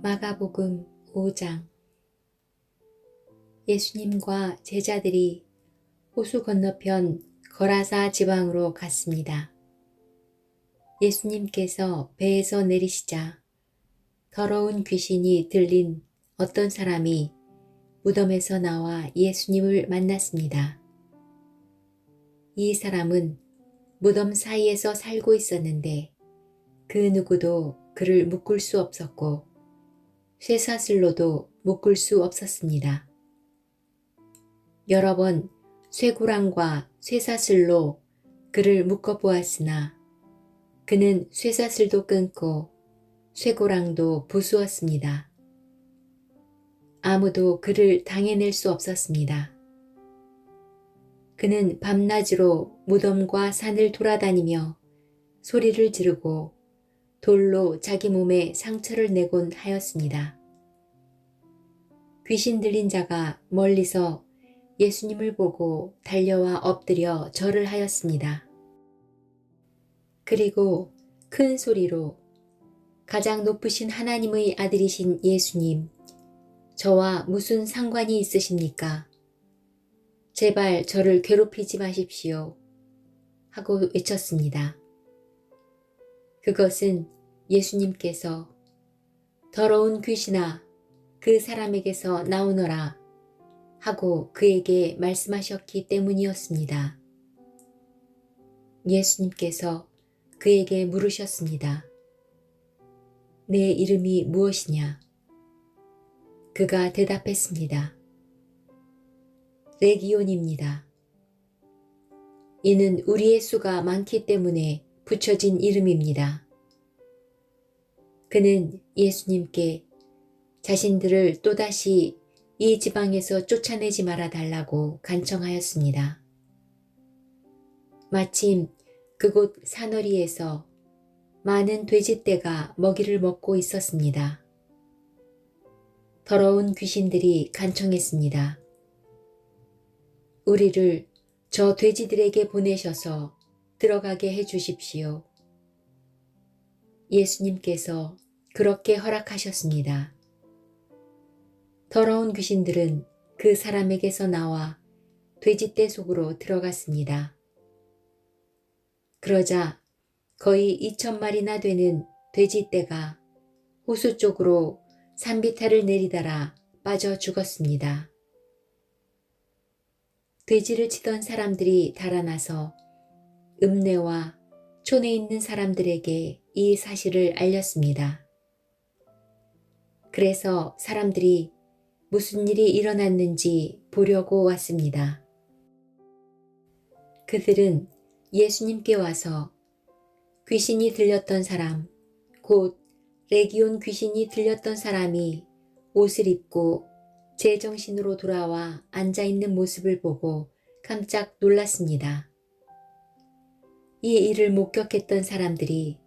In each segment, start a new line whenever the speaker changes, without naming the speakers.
마가복음 5장. 예수님과 제자들이 호수 건너편 거라사 지방으로 갔습니다. 예수님께서 배에서 내리시자 더러운 귀신이 들린 어떤 사람이 무덤에서 나와 예수님을 만났습니다. 이 사람은 무덤 사이에서 살고 있었는데 그 누구도 그를 묶을 수 없었고 쇠사슬로도 묶을 수 없었습니다. 여러 번 쇠고랑과 쇠사슬로 그를 묶어 보았으나 그는 쇠사슬도 끊고 쇠고랑도 부수었습니다. 아무도 그를 당해낼 수 없었습니다. 그는 밤낮으로 무덤과 산을 돌아다니며 소리를 지르고 돌로 자기 몸에 상처를 내곤 하였습니다. 귀신 들린 자가 멀리서 예수님을 보고 달려와 엎드려 절을 하였습니다. 그리고 큰 소리로 가장 높으신 하나님의 아들이신 예수님, 저와 무슨 상관이 있으십니까? 제발 저를 괴롭히지 마십시오. 하고 외쳤습니다. 그것은 예수님께서 더러운 귀신아, 그 사람에게서 나오너라 하고 그에게 말씀하셨기 때문이었습니다. 예수님께서 그에게 물으셨습니다. 내 이름이 무엇이냐? 그가 대답했습니다. 레기온입니다. 이는 우리의 수가 많기 때문에 붙여진 이름입니다. 그는 예수님께 자신들을 또다시 이 지방에서 쫓아내지 말아 달라고 간청하였습니다. 마침 그곳 산허리에서 많은 돼지떼가 먹이를 먹고 있었습니다. 더러운 귀신들이 간청했습니다. 우리를 저 돼지들에게 보내셔서 들어가게 해 주십시오. 예수님께서 그렇게 허락하셨습니다. 더러운 귀신들은 그 사람에게서 나와 돼지떼 속으로 들어갔습니다. 그러자 거의 2,000마리나 되는 돼지떼가 호수 쪽으로 산비탈을 내리달아 빠져 죽었습니다. 돼지를 치던 사람들이 달아나서 읍내와 촌에 있는 사람들에게 이 사실을 알렸습니다. 그래서 사람들이 무슨 일이 일어났는지 보려고 왔습니다. 그들은 예수님께 와서 귀신이 들렸던 사람, 곧 레기온 귀신이 들렸던 사람이 옷을 입고 제정신으로 돌아와 앉아있는 모습을 보고 깜짝 놀랐습니다. 이 일을 목격했던 사람들이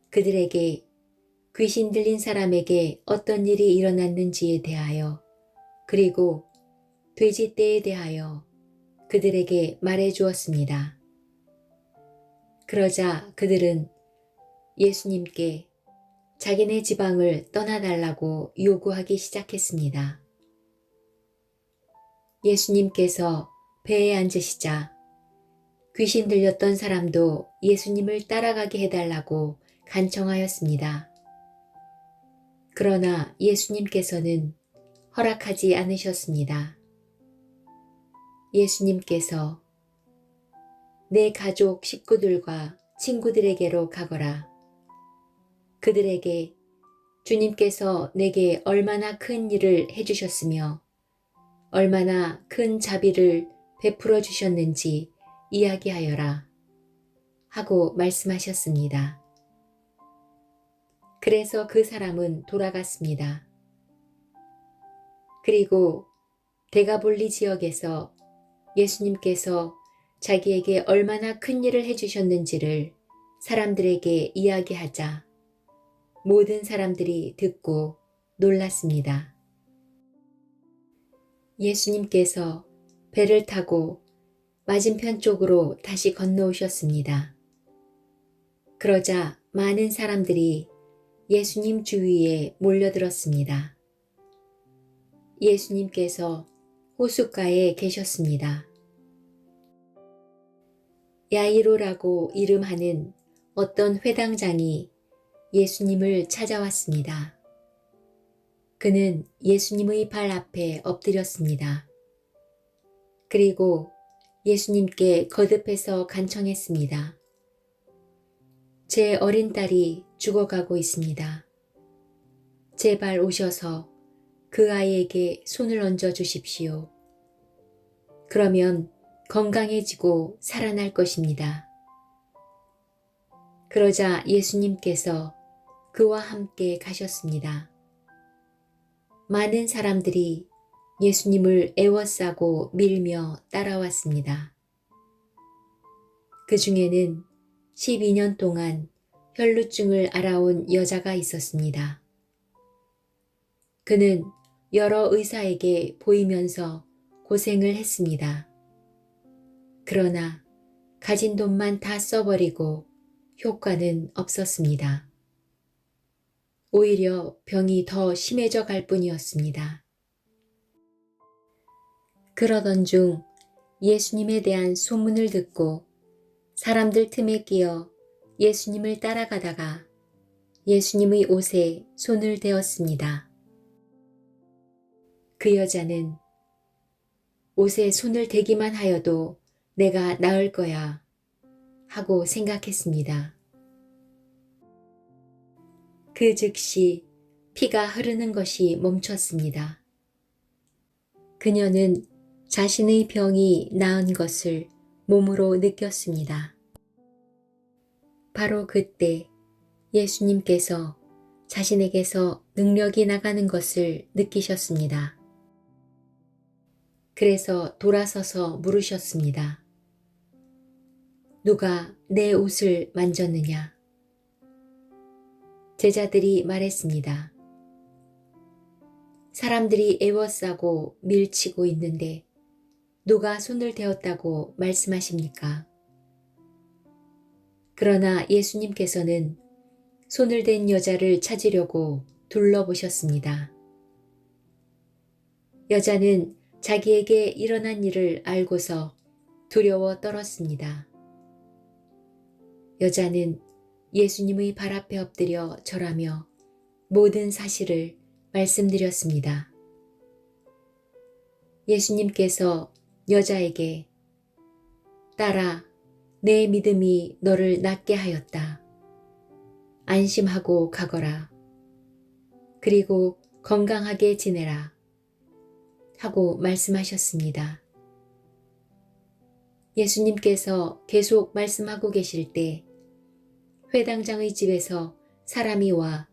그들에게 귀신 들린 사람에게 어떤 일이 일어났는지에 대하여 그리고 돼지떼에 대하여 그들에게 말해 주었습니다. 그러자 그들은 예수님께 자기네 지방을 떠나달라고 요구하기 시작했습니다. 예수님께서 배에 앉으시자 귀신 들렸던 사람도 예수님을 따라가게 해달라고 간청하였습니다. 그러나 예수님께서는 허락하지 않으셨습니다. 예수님께서 내 가족 식구들과 친구들에게로 가거라. 그들에게 주님께서 내게 얼마나 큰 일을 해주셨으며 얼마나 큰 자비를 베풀어 주셨는지 이야기하여라 하고 말씀하셨습니다. 그래서 그 사람은 돌아갔습니다. 그리고 데가볼리 지역에서 예수님께서 자기에게 얼마나 큰 일을 해주셨는지를 사람들에게 이야기하자 모든 사람들이 듣고 놀랐습니다. 예수님께서 배를 타고 맞은편 쪽으로 다시 건너오셨습니다. 그러자 많은 사람들이 예수님 주위에 몰려들었습니다. 예수님께서 호숫가에 계셨습니다. 야이로라고 이름하는 어떤 회당장이 예수님을 찾아왔습니다. 그는 예수님의 발 앞에 엎드렸습니다. 그리고 예수님께 거듭해서 간청했습니다. 제 어린 딸이 죽어가고 있습니다. 제발 오셔서 그 아이에게 손을 얹어 주십시오. 그러면 건강해지고 살아날 것입니다. 그러자 예수님께서 그와 함께 가셨습니다. 많은 사람들이 예수님을 애워싸고 밀며 따라왔습니다. 그 중에는 12년 동안 혈루증을 앓아온 여자가 있었습니다. 그는 여러 의사에게 보이면서 고생을 했습니다. 그러나 가진 돈만 다 써버리고 효과는 없었습니다. 오히려 병이 더 심해져 갈 뿐이었습니다. 그러던 중 예수님에 대한 소문을 듣고 사람들 틈에 끼어 예수님을 따라가다가 예수님의 옷에 손을 대었습니다. 그 여자는 옷에 손을 대기만 하여도 내가 나을 거야 하고 생각했습니다. 그 즉시 피가 흐르는 것이 멈췄습니다. 그녀는 자신의 병이 나은 것을 몸으로 느꼈습니다. 바로 그때 예수님께서 자신에게서 능력이 나가는 것을 느끼셨습니다. 그래서 돌아서서 물으셨습니다. 누가 내 옷을 만졌느냐? 제자들이 말했습니다. 사람들이 애워싸고 밀치고 있는데 누가 손을 대었다고 말씀하십니까? 그러나 예수님께서는 손을 댄 여자를 찾으려고 둘러보셨습니다. 여자는 자기에게 일어난 일을 알고서 두려워 떨었습니다. 여자는 예수님의 발 앞에 엎드려 절하며 모든 사실을 말씀드렸습니다. 예수님께서 여자에게 딸아, 내 믿음이 너를 낫게 하였다. 안심하고 가거라. 그리고 건강하게 지내라. 하고 말씀하셨습니다. 예수님께서 계속 말씀하고 계실 때 회당장의 집에서 사람이 와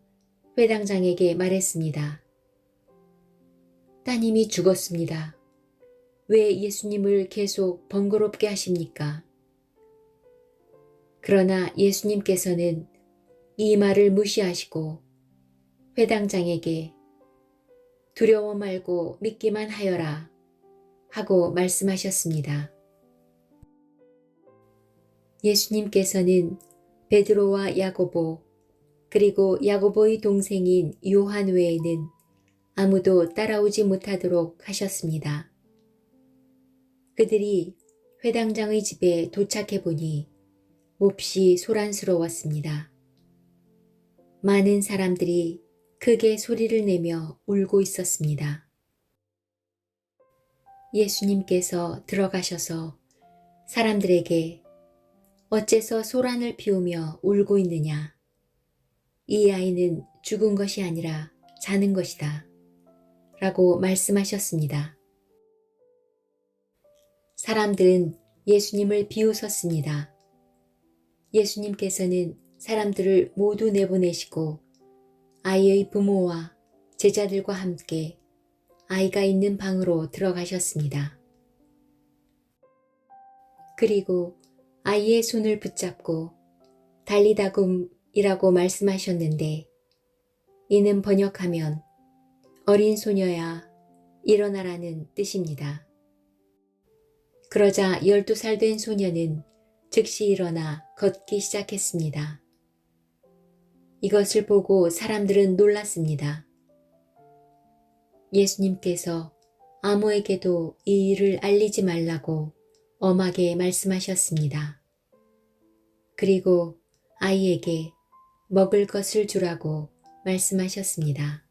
회당장에게 말했습니다. 따님이 죽었습니다. 왜 예수님을 계속 번거롭게 하십니까? 그러나 예수님께서는 이 말을 무시하시고 회당장에게 두려워 말고 믿기만 하여라 하고 말씀하셨습니다. 예수님께서는 베드로와 야고보 그리고 야고보의 동생인 요한 외에는 아무도 따라오지 못하도록 하셨습니다. 그들이 회당장의 집에 도착해 보니 몹시 소란스러웠습니다. 많은 사람들이 크게 소리를 내며 울고 있었습니다. 예수님께서 들어가셔서 사람들에게 어째서 소란을 피우며 울고 있느냐? 이 아이는 죽은 것이 아니라 자는 것이다. 라고 말씀하셨습니다. 사람들은 예수님을 비웃었습니다. 예수님께서는 사람들을 모두 내보내시고 아이의 부모와 제자들과 함께 아이가 있는 방으로 들어가셨습니다. 그리고 아이의 손을 붙잡고 달리다굼이라고 말씀하셨는데 이는 번역하면 어린 소녀야 일어나라는 뜻입니다. 그러자 12살 된 소녀는 즉시 일어나 걷기 시작했습니다. 이것을 보고 사람들은 놀랐습니다. 예수님께서 아무에게도 이 일을 알리지 말라고 엄하게 말씀하셨습니다. 그리고 아이에게 먹을 것을 주라고 말씀하셨습니다.